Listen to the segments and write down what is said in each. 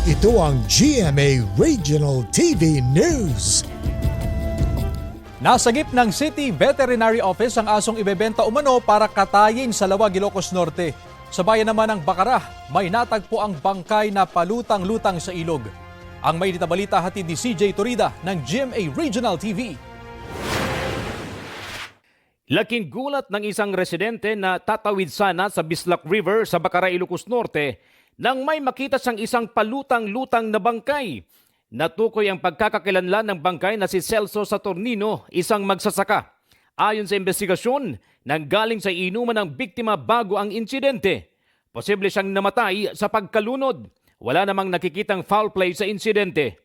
Ito ang GMA Regional TV News. Nasagip ng City Veterinary Office ang asong ibebenta umano para katayin sa Lawag, Ilocos Norte. Sa bayan naman ng Bacara, may natagpo ang bangkay na palutang-lutang sa ilog. Ang may balita hatid ni CJ Torida ng GMA Regional TV. Laking gulat ng isang residente na tatawid sana sa Bislac River sa Bacara, Ilocos Norte nang may makita siyang isang palutang-lutang na bangkay. Natukoy ang pagkakakilanlan ng bangkay na si Celso Saturnino, isang magsasaka. Ayon sa investigasyon, nanggaling sa inuman ng biktima bago ang insidente. Posible siyang namatay sa pagkalunod. Wala namang nakikitang foul play sa insidente.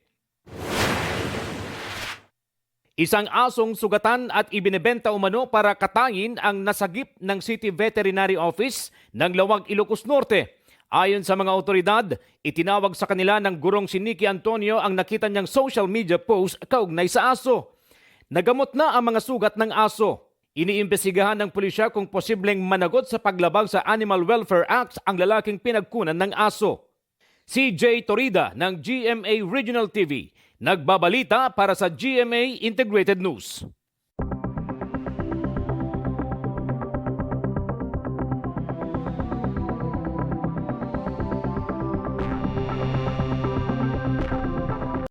Isang asong sugatan at ibinebenta umano para katayin ang nasagip ng City Veterinary Office ng Lawag, Ilocos Norte. Ayon sa mga otoridad, itinawag sa kanila ng gurong si Nicky Antonio ang nakita niyang social media post kaugnay sa aso. Nagamot na ang mga sugat ng aso. Iniimbestigahan ng pulisya kung posibleng managot sa paglabag sa Animal Welfare Act ang lalaking pinagkunan ng aso. CJ Torida ng GMA Regional TV, nagbabalita para sa GMA Integrated News.